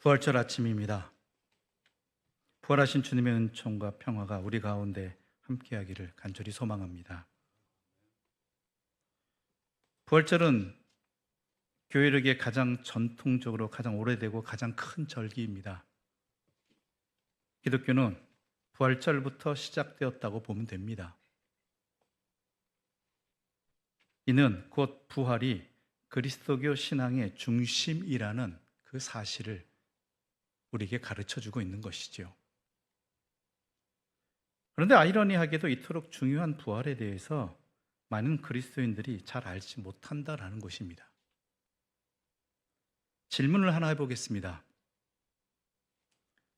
부활절 아침입니다. 부활하신 주님의 은총과 평화가 우리 가운데 함께하기를 간절히 소망합니다. 부활절은 교회력에 가장 전통적으로 가장 오래되고 가장 큰 절기입니다. 기독교는 부활절부터 시작되었다고 보면 됩니다. 이는 곧 부활이 그리스도교 신앙의 중심이라는 그 사실을 우리에게 가르쳐주고 있는 것이죠. 그런데 아이러니하게도 이토록 중요한 부활에 대해서 많은 그리스도인들이 잘 알지 못한다라는 것입니다. 질문을 하나 해보겠습니다.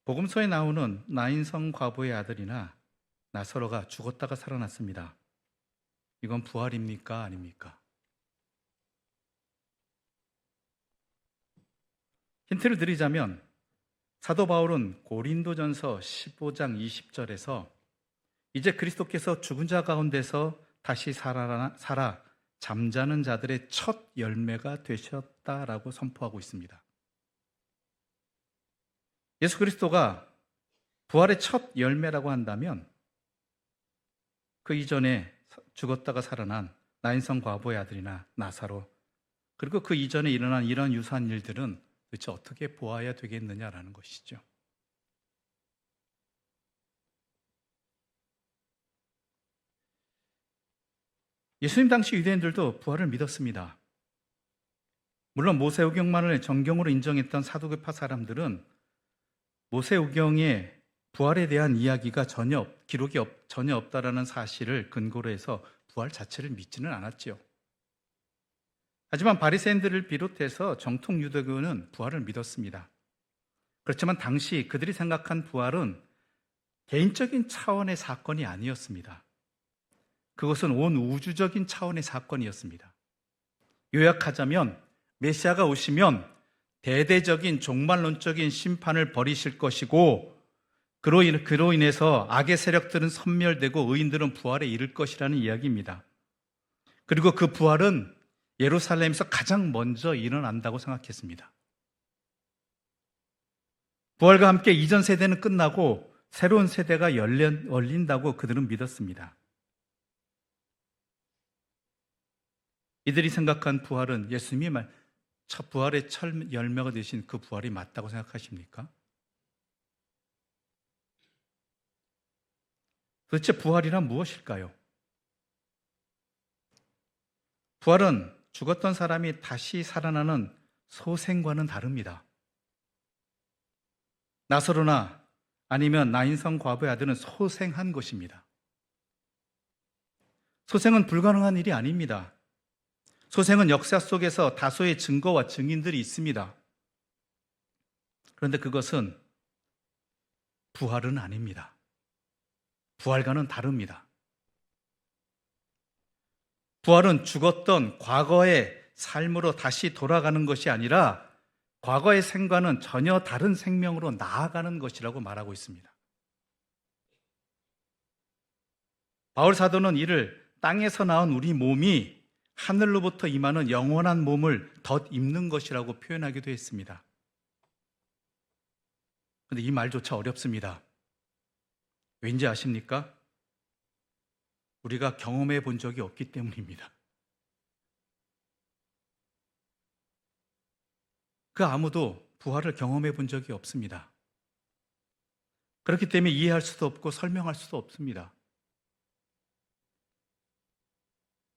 복음서에 나오는 나인성 과부의 아들이나 나사로가 죽었다가 살아났습니다. 이건 부활입니까? 아닙니까? 힌트를 드리자면 사도 바울은 고린도전서 15장 20절에서 이제 그리스도께서 죽은 자 가운데서 다시 살아 잠자는 자들의 첫 열매가 되셨다라고 선포하고 있습니다. 예수 그리스도가 부활의 첫 열매라고 한다면 그 이전에 죽었다가 살아난 나인성 과부의 아들이나 나사로, 그리고 그 이전에 일어난 이런 유사한 일들은 도대체 어떻게 보아야 되겠느냐라는 것이죠. 예수님 당시 유대인들도 부활을 믿었습니다. 물론 모세오경만을 정경으로 인정했던 사두개파 사람들은 모세오경에 부활에 대한 이야기가 기록이 전혀 없다라는 사실을 근거로 해서 부활 자체를 믿지는 않았지요. 하지만 바리새인들을 비롯해서 정통 유대교는 부활을 믿었습니다. 그렇지만 당시 그들이 생각한 부활은 개인적인 차원의 사건이 아니었습니다. 그것은 온 우주적인 차원의 사건이었습니다. 요약하자면 메시아가 오시면 대대적인 종말론적인 심판을 벌이실 것이고, 그로 인해서 악의 세력들은 섬멸되고 의인들은 부활에 이를 것이라는 이야기입니다. 그리고 그 부활은 예루살렘에서 가장 먼저 일어난다고 생각했습니다. 부활과 함께 이전 세대는 끝나고 새로운 세대가 열린다고 그들은 믿었습니다. 이들이 생각한 부활은 예수님이 첫 부활의 첫 열매가 되신 그 부활이 맞다고 생각하십니까? 도대체 부활이란 무엇일까요? 부활은 죽었던 사람이 다시 살아나는 소생과는 다릅니다. 나사로나 아니면 나인성 과부의 아들은 소생한 것입니다. 소생은 불가능한 일이 아닙니다. 소생은 역사 속에서 다소의 증거와 증인들이 있습니다. 그런데 그것은 부활은 아닙니다. 부활과는 다릅니다. 부활은 죽었던 과거의 삶으로 다시 돌아가는 것이 아니라 과거의 생과는 전혀 다른 생명으로 나아가는 것이라고 말하고 있습니다. 바울 사도는 이를 땅에서 나온 우리 몸이 하늘로부터 임하는 영원한 몸을 덧입는 것이라고 표현하기도 했습니다. 그런데 이 말조차 어렵습니다. 왠지 아십니까? 우리가 경험해 본 적이 없기 때문입니다. 그 아무도 부활을 경험해 본 적이 없습니다. 그렇기 때문에 이해할 수도 없고 설명할 수도 없습니다.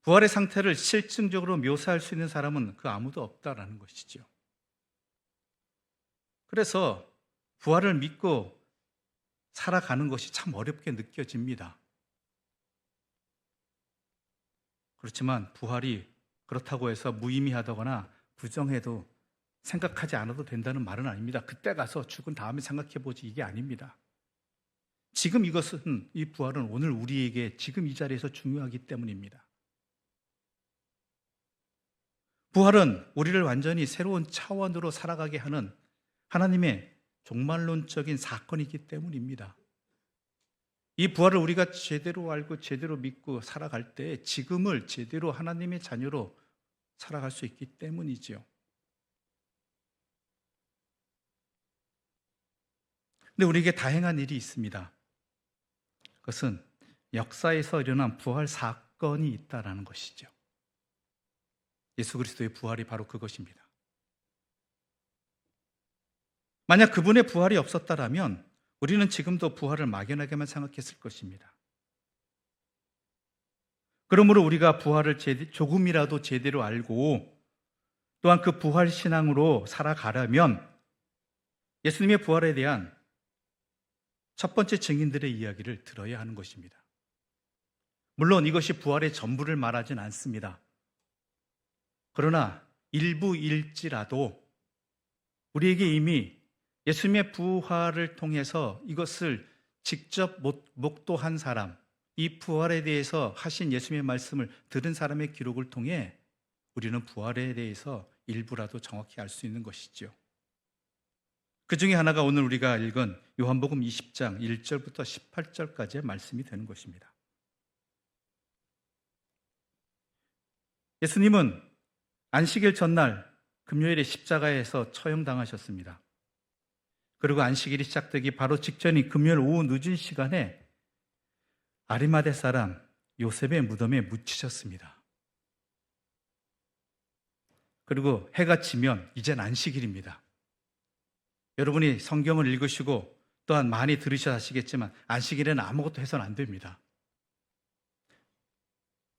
부활의 상태를 실증적으로 묘사할 수 있는 사람은 그 아무도 없다라는 것이죠. 그래서 부활을 믿고 살아가는 것이 참 어렵게 느껴집니다. 그렇지만 부활이 그렇다고 해서 무의미하다거나 부정해도 생각하지 않아도 된다는 말은 아닙니다. 그때 가서 죽은 다음에 생각해보지, 이게 아닙니다. 지금 이 부활은 오늘 우리에게 지금 이 자리에서 중요하기 때문입니다. 부활은 우리를 완전히 새로운 차원으로 살아가게 하는 하나님의 종말론적인 사건이기 때문입니다. 이 부활을 우리가 제대로 알고 제대로 믿고 살아갈 때 지금을 제대로 하나님의 자녀로 살아갈 수 있기 때문이지요. 근데 우리에게 다행한 일이 있습니다. 그것은 역사에서 일어난 부활 사건이 있다라는 것이죠. 예수 그리스도의 부활이 바로 그것입니다. 만약 그분의 부활이 없었다라면 우리는 지금도 부활을 막연하게만 생각했을 것입니다. 그러므로 우리가 부활을 조금이라도 제대로 알고 또한 그 부활 신앙으로 살아가려면 예수님의 부활에 대한 첫 번째 증인들의 이야기를 들어야 하는 것입니다. 물론 이것이 부활의 전부를 말하진 않습니다. 그러나 일부일지라도 우리에게 이미 예수님의 부활을 통해서 이것을 직접 목도한 사람, 이 부활에 대해서 하신 예수님의 말씀을 들은 사람의 기록을 통해 우리는 부활에 대해서 일부라도 정확히 알 수 있는 것이죠. 그 중에 하나가 오늘 우리가 읽은 요한복음 20장 1절부터 18절까지의 말씀이 되는 것입니다. 예수님은 안식일 전날 금요일에 십자가에서 처형당하셨습니다. 그리고 안식일이 시작되기 바로 직전인 금요일 오후 늦은 시간에 아리마대 사람 요셉의 무덤에 묻히셨습니다. 그리고 해가 지면 이젠 안식일입니다. 여러분이 성경을 읽으시고 또한 많이 들으셔야 하시겠지만 안식일에는 아무것도 해서는 안 됩니다.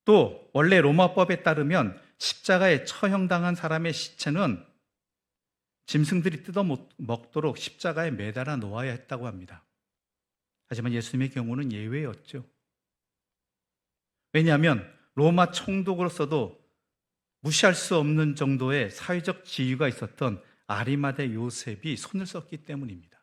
또 원래 로마법에 따르면 십자가에 처형당한 사람의 시체는 짐승들이 뜯어 먹도록 십자가에 매달아 놓아야 했다고 합니다. 하지만 예수님의 경우는 예외였죠. 왜냐하면 로마 총독으로서도 무시할 수 없는 정도의 사회적 지위가 있었던 아리마대 요셉이 손을 썼기 때문입니다.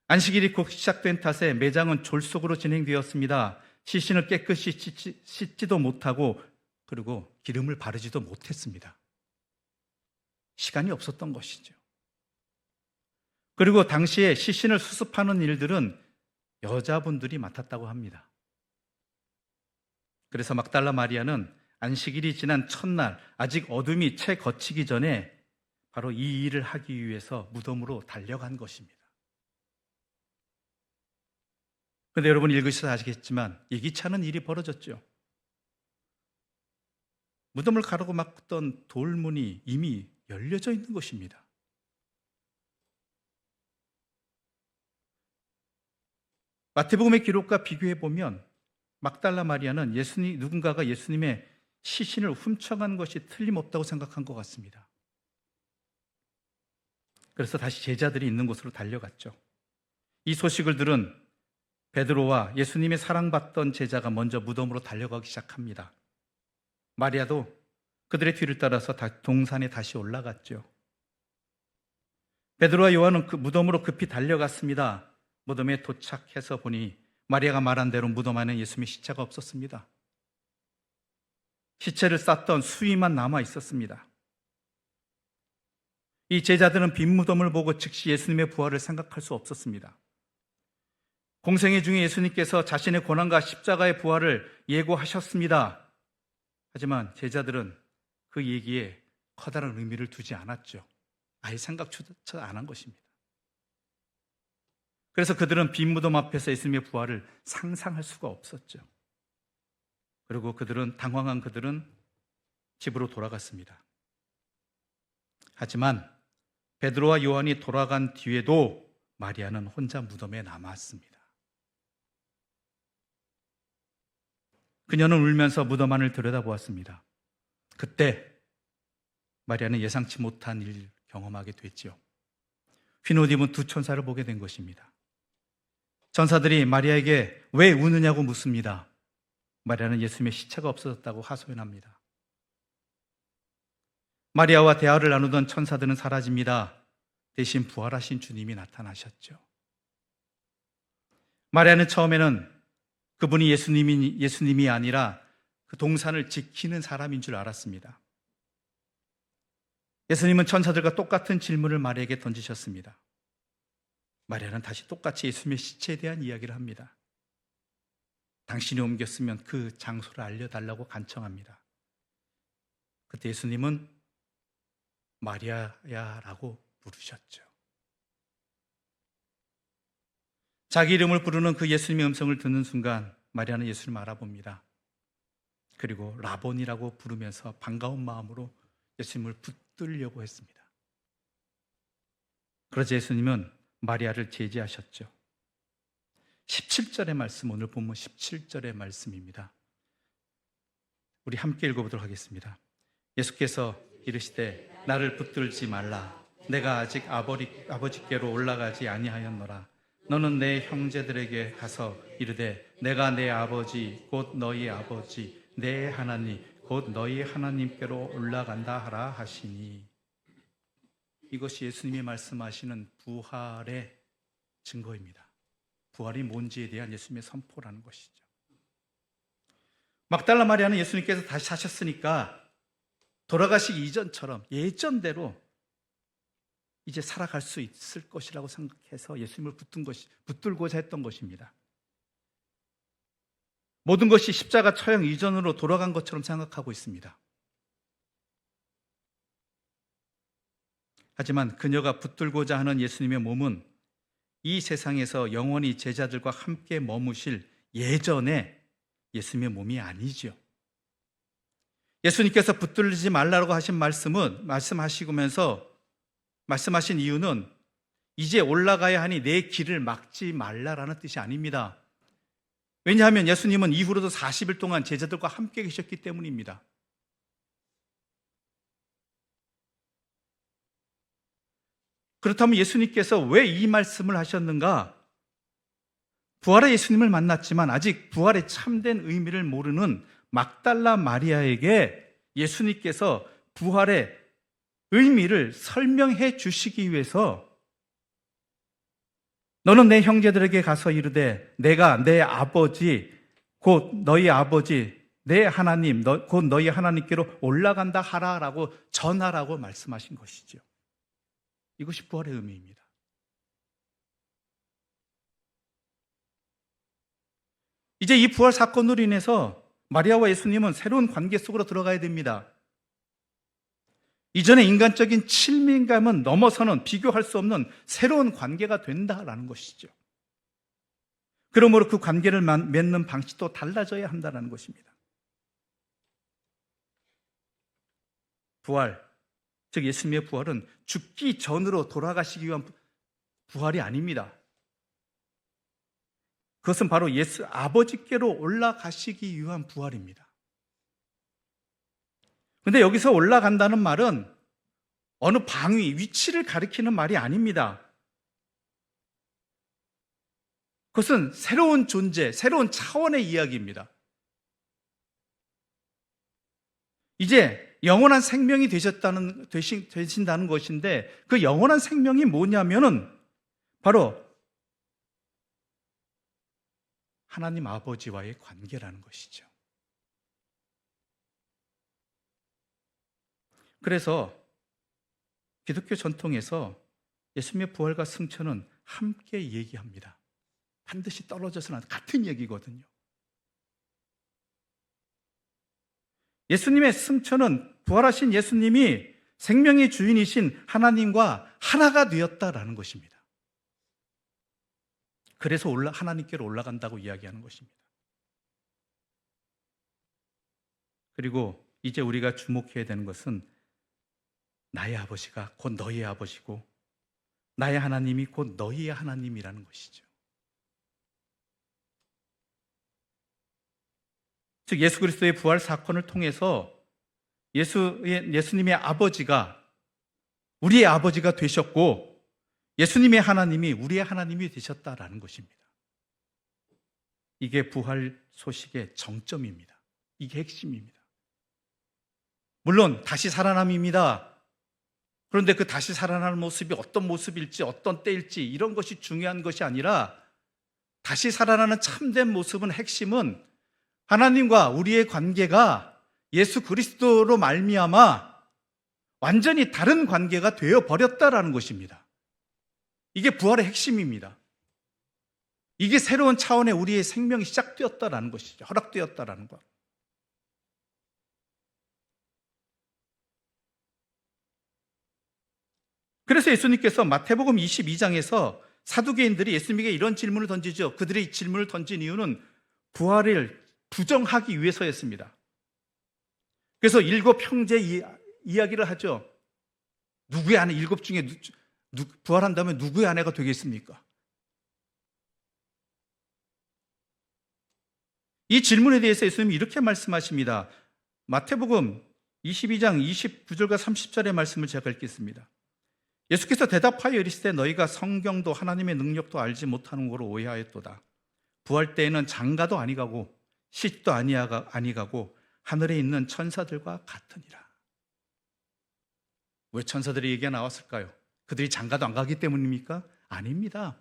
안식일이 곧 시작된 탓에 매장은 졸속으로 진행되었습니다. 시신을 깨끗이 씻지도 못하고 그리고 기름을 바르지도 못했습니다. 시간이 없었던 것이죠. 그리고 당시에 시신을 수습하는 일들은 여자분들이 맡았다고 합니다. 그래서 막달라 마리아는 안식일이 지난 첫날 아직 어둠이 채 걷히기 전에 바로 이 일을 하기 위해서 무덤으로 달려간 것입니다. 그런데 여러분 읽으셔서 아시겠지만 예기치 않은 일이 벌어졌죠. 무덤을 가로고 막던 돌문이 이미 열려져 있는 것입니다. 마태복음의 기록과 비교해 보면 막달라 마리아는 누군가가 예수님의 시신을 훔쳐간 것이 틀림없다고 생각한 것 같습니다. 그래서 다시 제자들이 있는 곳으로 달려갔죠. 이 소식을 들은 베드로와 예수님의 사랑받던 제자가 먼저 무덤으로 달려가기 시작합니다. 마리아도 그들의 뒤를 따라서 동산에 다시 올라갔죠. 베드로와 요한은 그 무덤으로 급히 달려갔습니다. 무덤에 도착해서 보니 마리아가 말한 대로 무덤 안에 예수님의 시체가 없었습니다. 시체를 쌌던 수위만 남아 있었습니다. 이 제자들은 빈 무덤을 보고 즉시 예수님의 부활을 생각할 수 없었습니다. 공생애 중에 예수님께서 자신의 고난과 십자가의 부활을 예고하셨습니다. 하지만 제자들은 그 얘기에 커다란 의미를 두지 않았죠. 아예 생각조차 안 한 것입니다. 그래서 그들은 빈 무덤 앞에서 예수님의 부활을 상상할 수가 없었죠. 그리고 당황한 그들은 집으로 돌아갔습니다. 하지만 베드로와 요한이 돌아간 뒤에도 마리아는 혼자 무덤에 남았습니다. 그녀는 울면서 무덤 안을 들여다보았습니다. 그때 마리아는 예상치 못한 일을 경험하게 됐죠. 흰 옷 입은 두 천사를 보게 된 것입니다. 천사들이 마리아에게 왜 우느냐고 묻습니다. 마리아는 예수님의 시체가 없어졌다고 하소연합니다. 마리아와 대화를 나누던 천사들은 사라집니다. 대신 부활하신 주님이 나타나셨죠. 마리아는 처음에는 그분이 예수님이 아니라 그 동산을 지키는 사람인 줄 알았습니다. 예수님은 천사들과 똑같은 질문을 마리아에게 던지셨습니다. 마리아는 다시 똑같이 예수님의 시체에 대한 이야기를 합니다. 당신이 옮겼으면 그 장소를 알려달라고 간청합니다. 그때 예수님은 마리아야라고 부르셨죠. 자기 이름을 부르는 그 예수님의 음성을 듣는 순간 마리아는 예수님을 알아봅니다. 그리고 라본이라고 부르면서 반가운 마음으로 예수님을 붙들려고 했습니다. 그러자 예수님은 마리아를 제지하셨죠. 17절의 말씀, 오늘 본문 17절의 말씀입니다. 우리 함께 읽어보도록 하겠습니다. 예수께서 이르시되 나를 붙들지 말라. 내가 아직 아버지께로 올라가지 아니하였노라. 너는 내 형제들에게 가서 이르되 내가 내 아버지 곧 너희 아버지 내 하나님 곧 너희 하나님께로 올라간다 하라 하시니. 이것이 예수님이 말씀하시는 부활의 증거입니다. 부활이 뭔지에 대한 예수님의 선포라는 것이죠. 막달라 마리아는 예수님께서 다시 사셨으니까 돌아가시기 이전처럼 예전대로 이제 살아갈 수 있을 것이라고 생각해서 예수님을 붙들고자 했던 것입니다. 모든 것이 십자가 처형 이전으로 돌아간 것처럼 생각하고 있습니다. 하지만 그녀가 붙들고자 하는 예수님의 몸은 이 세상에서 영원히 제자들과 함께 머무실 예전의 예수님의 몸이 아니죠. 예수님께서 붙들지 말라고 하신 말씀하신 이유는 이제 올라가야 하니 내 길을 막지 말라라는 뜻이 아닙니다. 왜냐하면 예수님은 이후로도 40일 동안 제자들과 함께 계셨기 때문입니다. 그렇다면 예수님께서 왜 이 말씀을 하셨는가? 부활의 예수님을 만났지만 아직 부활의 참된 의미를 모르는 막달라 마리아에게 예수님께서 부활의 의미를 설명해 주시기 위해서 너는 내 형제들에게 가서 이르되 내가 내 아버지 곧 너희 아버지 내 하나님 곧 너희 하나님께로 올라간다 하라라고 전하라고 말씀하신 것이죠. 이것이 부활의 의미입니다. 이제 이 부활 사건으로 인해서 마리아와 예수님은 새로운 관계 속으로 들어가야 됩니다. 이전의 인간적인 친밀감은 넘어서는 비교할 수 없는 새로운 관계가 된다라는 것이죠. 그러므로 그 관계를 맺는 방식도 달라져야 한다는 것입니다. 부활, 즉 예수님의 부활은 죽기 전으로 돌아가시기 위한 부활이 아닙니다. 그것은 바로 예수 아버지께로 올라가시기 위한 부활입니다. 그런데 여기서 올라간다는 말은 어느 방위, 위치를 가리키는 말이 아닙니다. 그것은 새로운 존재, 새로운 차원의 이야기입니다. 이제 영원한 생명이 되신다는 것인데 그 영원한 생명이 뭐냐면은 바로 하나님 아버지와의 관계라는 것이죠. 그래서 기독교 전통에서 예수님의 부활과 승천은 함께 얘기합니다. 반드시 떨어져서는 같은 얘기거든요. 예수님의 승천은 부활하신 예수님이 생명의 주인이신 하나님과 하나가 되었다라는 것입니다. 그래서 하나님께로 올라간다고 이야기하는 것입니다. 그리고 이제 우리가 주목해야 되는 것은 나의 아버지가 곧 너희의 아버지고 나의 하나님이 곧 너희의 하나님이라는 것이죠. 즉 예수 그리스도의 부활 사건을 통해서 예수님의 아버지가 우리의 아버지가 되셨고 예수님의 하나님이 우리의 하나님이 되셨다라는 것입니다. 이게 부활 소식의 정점입니다. 이게 핵심입니다. 물론 다시 살아남입니다. 그런데 그 다시 살아나는 모습이 어떤 모습일지 어떤 때일지 이런 것이 중요한 것이 아니라 다시 살아나는 참된 모습은 핵심은 하나님과 우리의 관계가 예수 그리스도로 말미암아 완전히 다른 관계가 되어 버렸다라는 것입니다. 이게 부활의 핵심입니다. 이게 새로운 차원의 우리의 생명이 시작되었다라는 것이죠. 허락되었다라는 것. 그래서 예수님께서 마태복음 22장에서 사두개인들이 예수님에게 이런 질문을 던지죠. 그들이 질문을 던진 이유는 부활을 부정하기 위해서였습니다. 그래서 일곱 형제 이야기를 하죠. 누구의 아내, 일곱 중에 부활한다면 누구의 아내가 되겠습니까? 이 질문에 대해서 예수님이 이렇게 말씀하십니다. 마태복음 22장 29절과 30절의 말씀을 제가 읽겠습니다. 예수께서 대답하여 이르시되 너희가 성경도 하나님의 능력도 알지 못하는 거로 오해하였도다. 부활 때에는 장가도 아니가고 시집도 아니가고 하늘에 있는 천사들과 같으니라. 왜 천사들의 얘기가 나왔을까요? 그들이 장가도 안 가기 때문입니까? 아닙니다.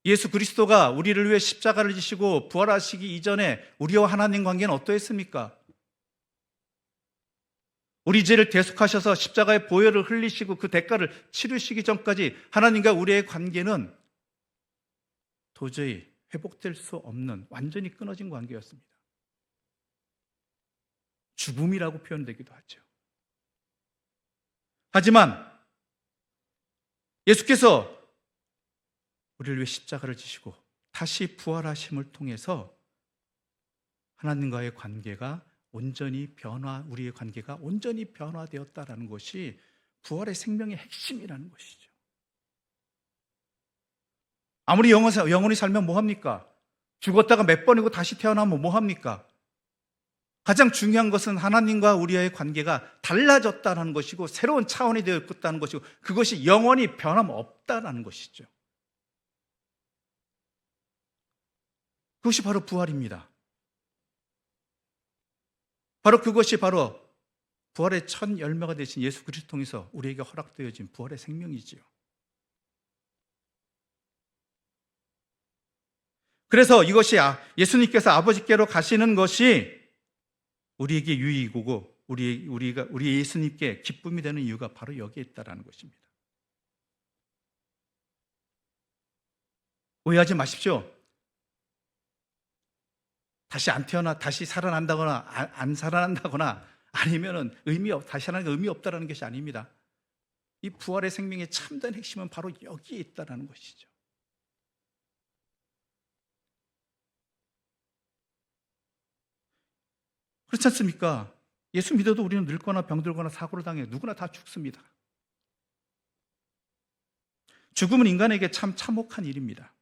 예수 그리스도가 우리를 위해 십자가를 지시고 부활하시기 이전에 우리와 하나님 관계는 어떠했습니까? 우리 죄를 대속하셔서 십자가의 보혈을 흘리시고 그 대가를 치르시기 전까지 하나님과 우리의 관계는 도저히 회복될 수 없는 완전히 끊어진 관계였습니다. 죽음이라고 표현되기도 하죠. 하지만 예수께서 우리를 위해 십자가를 지시고 다시 부활하심을 통해서 하나님과의 관계가 우리의 관계가 온전히 변화되었다라는 것이 부활의 생명의 핵심이라는 것이죠. 아무리 영원히 살면 뭐합니까? 죽었다가 몇 번이고 다시 태어나면 뭐합니까? 가장 중요한 것은 하나님과 우리의 관계가 달라졌다는 것이고 새로운 차원이 되었다는 것이고 그것이 영원히 변함없다는 것이죠. 그것이 바로 부활입니다. 바로 그것이 바로 부활의 첫 열매가 되신 예수 그리스도 통해서 우리에게 허락되어진 부활의 생명이지요. 그래서 이것이 예수님께서 아버지께로 가시는 것이 우리에게 유익이고 우리 예수님께 기쁨이 되는 이유가 바로 여기에 있다는 것입니다. 오해하지 마십시오. 다시 안 태어나 다시 살아난다거나 안 살아난다거나 아니면은 다시 하나는 의미 없다라는 것이 아닙니다. 이 부활의 생명의 참된 핵심은 바로 여기에 있다라는 것이죠. 그렇지 않습니까? 예수 믿어도 우리는 늙거나 병들거나 사고를 당해 누구나 다 죽습니다. 죽음은 인간에게 참 참혹한 일입니다.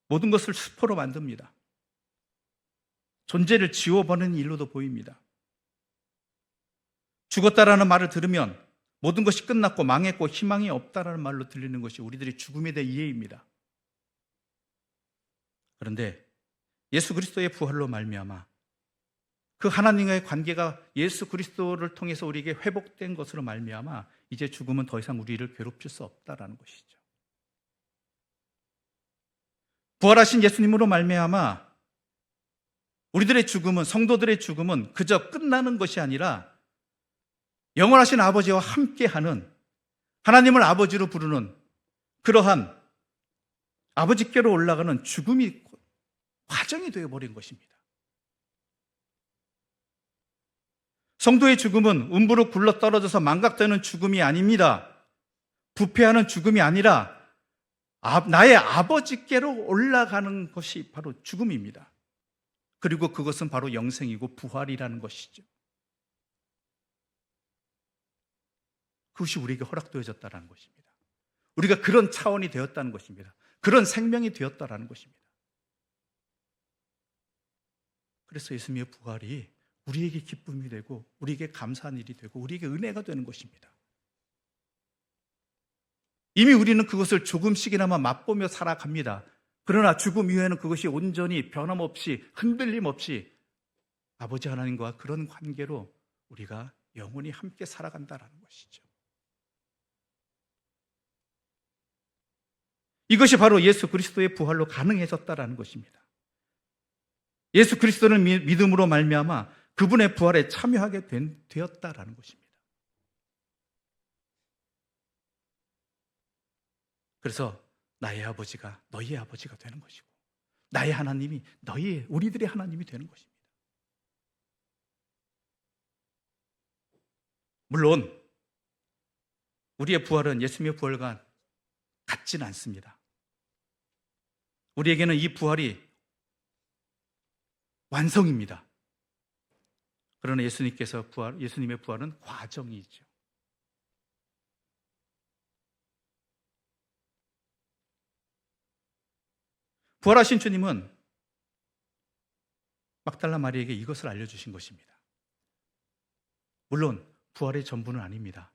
모든 것을 수포로 만듭니다. 존재를 지워버리는 일로도 보입니다. 죽었다라는 말을 들으면 모든 것이 끝났고 망했고 희망이 없다라는 말로 들리는 것이 우리들의 죽음에 대한 이해입니다. 그런데 예수 그리스도의 부활로 말미암아 그 하나님과의 관계가 예수 그리스도를 통해서 우리에게 회복된 것으로 말미암아 이제 죽음은 더 이상 우리를 괴롭힐 수 없다라는 것이죠. 부활하신 예수님으로 말미암아 우리들의 죽음은, 성도들의 죽음은 그저 끝나는 것이 아니라 영원하신 아버지와 함께하는, 하나님을 아버지로 부르는 그러한 아버지께로 올라가는 죽음이 과정이 되어버린 것입니다. 성도의 죽음은 음부로 굴러떨어져서 망각되는 죽음이 아닙니다. 부패하는 죽음이 아니라 나의 아버지께로 올라가는 것이 바로 죽음입니다. 그리고 그것은 바로 영생이고 부활이라는 것이죠. 그것이 우리에게 허락되어졌다는 것입니다. 우리가 그런 차원이 되었다는 것입니다. 그런 생명이 되었다는 것입니다. 그래서 예수님의 부활이 우리에게 기쁨이 되고 우리에게 감사한 일이 되고 우리에게 은혜가 되는 것입니다. 이미 우리는 그것을 조금씩이나마 맛보며 살아갑니다. 그러나 죽음 이후에는 그것이 온전히 변함없이 흔들림 없이 아버지 하나님과 그런 관계로 우리가 영원히 함께 살아간다는 것이죠. 이것이 바로 예수 그리스도의 부활로 가능해졌다는 것입니다. 예수 그리스도를 믿음으로 말미암아 그분의 부활에 참여하게 되었다라는 것입니다. 그래서 나의 아버지가 너희의 아버지가 되는 것이고 나의 하나님이 우리들의 하나님이 되는 것입니다. 물론 우리의 부활은 예수님의 부활과 같지는 않습니다. 우리에게는 이 부활이 완성입니다. 그러나 예수님의 부활은 과정이죠. 부활하신 주님은 막달라 마리에게 이것을 알려주신 것입니다. 물론 부활의 전부는 아닙니다.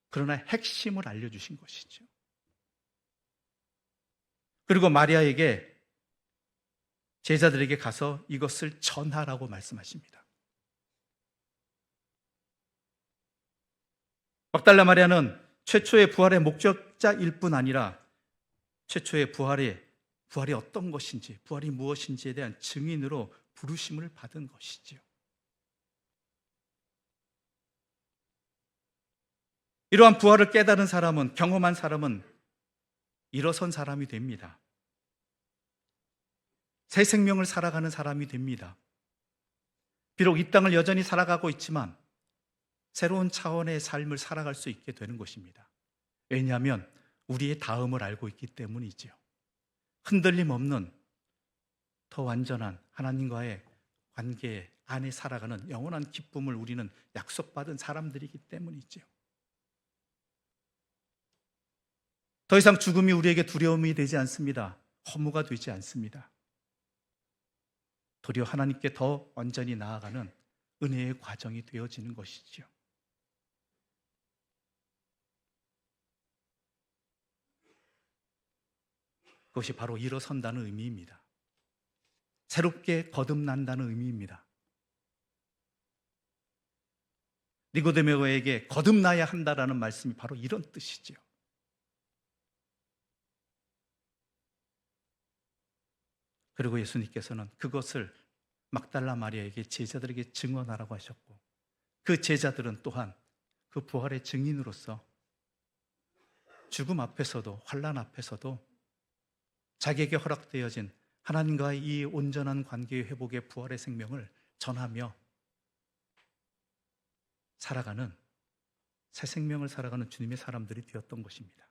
그러나 핵심을 알려주신 것이죠. 그리고 마리아에게, 제자들에게 가서 이것을 전하라고 말씀하십니다. 막달라 마리아는 최초의 부활의 목적자일 뿐 아니라 최초의 부활이 어떤 것인지, 부활이 무엇인지에 대한 증인으로 부르심을 받은 것이지요. 이러한 부활을 깨달은 사람은, 경험한 사람은 일어선 사람이 됩니다. 새 생명을 살아가는 사람이 됩니다. 비록 이 땅을 여전히 살아가고 있지만 새로운 차원의 삶을 살아갈 수 있게 되는 것입니다. 왜냐하면 우리의 다음을 알고 있기 때문이지요. 흔들림 없는 더 완전한 하나님과의 관계 안에 살아가는 영원한 기쁨을 우리는 약속받은 사람들이기 때문이지요. 더 이상 죽음이 우리에게 두려움이 되지 않습니다. 허무가 되지 않습니다. 도리어 하나님께 더 완전히 나아가는 은혜의 과정이 되어지는 것이지요. 그것이 바로 일어선다는 의미입니다. 새롭게 거듭난다는 의미입니다. 니고데모에게 거듭나야 한다라는 말씀이 바로 이런 뜻이지요. 그리고 예수님께서는 그것을 막달라 마리아에게, 제자들에게 증언하라고 하셨고, 그 제자들은 또한 그 부활의 증인으로서 죽음 앞에서도, 환난 앞에서도 자기에게 허락되어진 하나님과의 이 온전한 관계의 회복의 부활의 생명을 전하며 살아가는, 새 생명을 살아가는 주님의 사람들이 되었던 것입니다.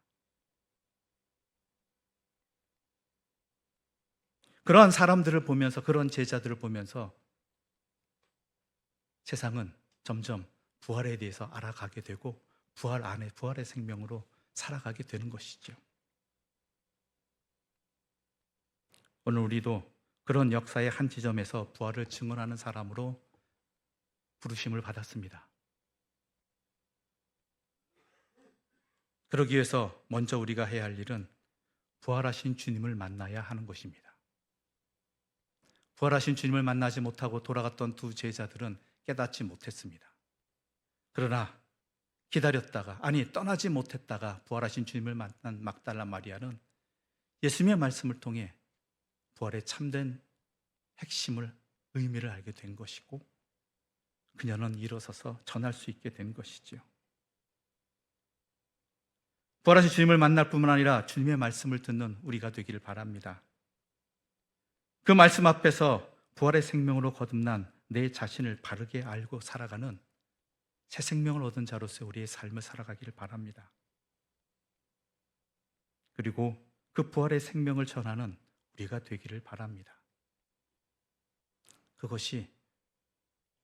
그러한 사람들을 보면서, 그런 제자들을 보면서 세상은 점점 부활에 대해서 알아가게 되고 부활 안에, 부활의 생명으로 살아가게 되는 것이죠. 오늘 우리도 그런 역사의 한 지점에서 부활을 증언하는 사람으로 부르심을 받았습니다. 그러기 위해서 먼저 우리가 해야 할 일은 부활하신 주님을 만나야 하는 것입니다. 부활하신 주님을 만나지 못하고 돌아갔던 두 제자들은 깨닫지 못했습니다. 그러나 기다렸다가, 아니 떠나지 못했다가 부활하신 주님을 만난 막달라 마리아는 예수님의 말씀을 통해 부활의 참된 핵심을, 의미를 알게 된 것이고, 그녀는 일어서서 전할 수 있게 된 것이지요. 부활하신 주님을 만날 뿐만 아니라 주님의 말씀을 듣는 우리가 되기를 바랍니다. 그 말씀 앞에서 부활의 생명으로 거듭난 내 자신을 바르게 알고 살아가는 새 생명을 얻은 자로서 우리의 삶을 살아가기를 바랍니다. 그리고 그 부활의 생명을 전하는 우리가 되기를 바랍니다. 그것이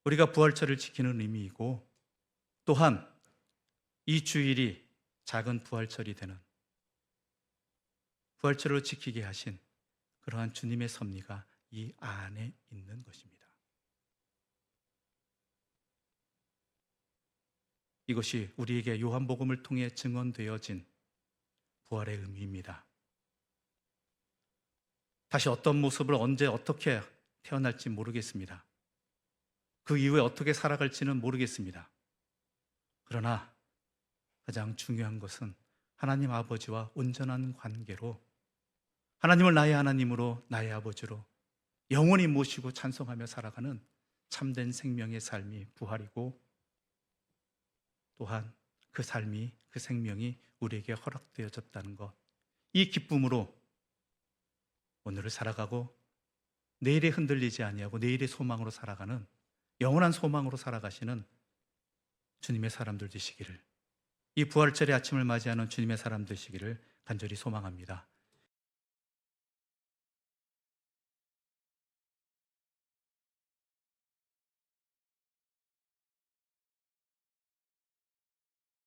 우리가 부활절을 지키는 의미이고, 또한 이 주일이 작은 부활절이 되는, 부활절을 지키게 하신 그러한 주님의 섭리가 이 안에 있는 것입니다. 이것이 우리에게 요한복음을 통해 증언되어진 부활의 의미입니다. 다시 어떤 모습을 언제 어떻게 태어날지 모르겠습니다. 그 이후에 어떻게 살아갈지는 모르겠습니다. 그러나 가장 중요한 것은 하나님 아버지와 온전한 관계로, 하나님을 나의 하나님으로, 나의 아버지로 영원히 모시고 찬송하며 살아가는 참된 생명의 삶이 부활이고, 또한 그 삶이, 그 생명이 우리에게 허락되어졌다는 것, 이 기쁨으로 오늘을 살아가고 내일에 흔들리지 아니하고 내일의 소망으로 살아가는, 영원한 소망으로 살아가시는 주님의 사람들 되시기를 이 부활절의 아침을 맞이하는 주님의 사람 되시기를 간절히 소망합니다.